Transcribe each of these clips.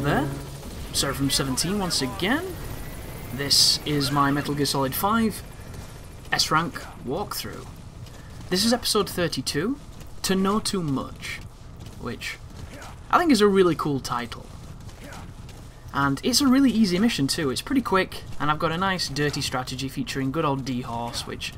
there. Seraphim17 once again. This is my Metal Gear Solid 5 S-Rank walkthrough. This is episode 32, To Know Too Much, which I think is a really cool title. And it's a really easy mission too, it's pretty quick, and I've got a nice dirty strategy featuring good old D-Horse, which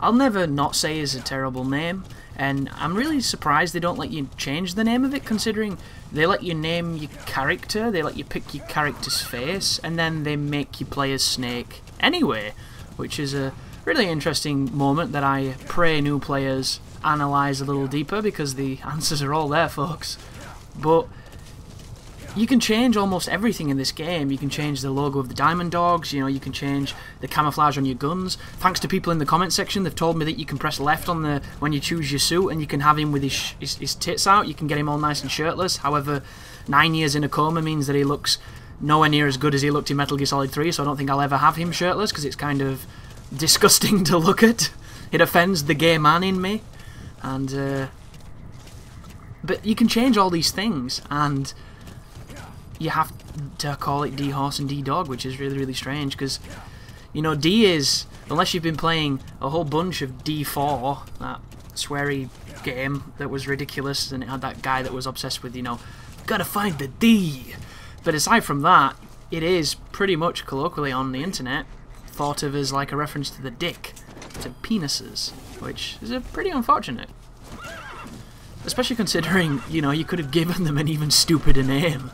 I'll never not say is a terrible name, and I'm really surprised they don't let you change the name of it, considering they let you name your character, they let you pick your character's face, and then they make you play as Snake anyway, which is a really interesting moment that I pray new players analyse a little deeper, because the answers are all there, folks. But you can change almost everything in this game. You can change the logo of the Diamond Dogs, you know, you can change the camouflage on your guns. Thanks to people in the comment section, they've told me that you can press left on the when you choose your suit, and you can have him with his tits out. You can get him all nice and shirtless. However, 9 years in a coma means that he looks nowhere near as good as he looked in Metal Gear Solid 3, so I don't think I'll ever have him shirtless, because it's kind of disgusting to look at. It offends the gay man in me. And but you can change all these things, and you have to call it D-Horse and D-Dog, which is really, really strange, because, you know, D is, unless you've been playing a whole bunch of D4, that sweary game that was ridiculous, and it had that guy that was obsessed with, you know, gotta find the D. But aside from that, it is pretty much colloquially on the internet thought of as like a reference to the dick, to penises, which is a pretty unfortunate. Especially considering, you know, you could have given them an even stupider name.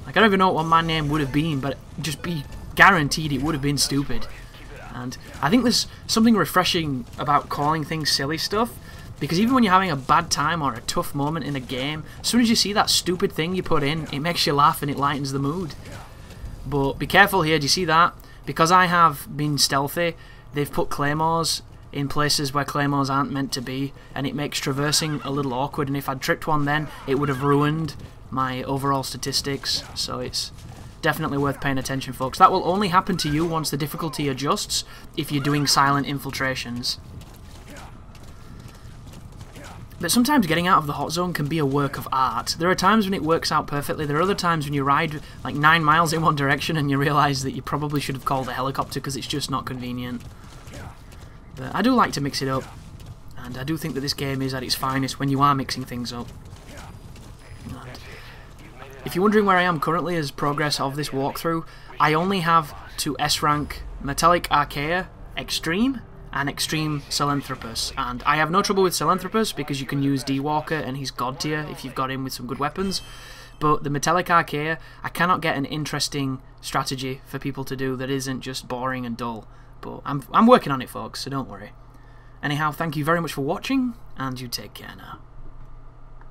Like, I don't even know what my name would have been, but just be guaranteed it would have been stupid. And I think there's something refreshing about calling things silly stuff, because even when you're having a bad time or a tough moment in a game, as soon as you see that stupid thing you put in, it makes you laugh and it lightens the mood. But be careful here, do you see that? Because I have been stealthy, they've put claymores in places where claymores aren't meant to be, and it makes traversing a little awkward, and if I'd tripped one then, it would have ruined my overall statistics, so it's definitely worth paying attention, folks. That will only happen to you once the difficulty adjusts, if you're doing silent infiltrations. But sometimes getting out of the hot zone can be a work of art. There are times when it works out perfectly, there are other times when you ride like 9 miles in one direction and you realise that you probably should have called a helicopter because it's just not convenient. But I do like to mix it up, and I do think that this game is at its finest when you are mixing things up. If you're wondering where I am currently as progress of this walkthrough, I only have to S-rank Metallic Archaea Extreme and Extreme Sahelanthropus, and I have no trouble with Sahelanthropus because you can use D-Walker and he's god tier if you've got him with some good weapons, but the Metallic Archaea, I cannot get an interesting strategy for people to do that isn't just boring and dull, but I'm working on it, folks, so don't worry. Anyhow, thank you very much for watching, and you take care now.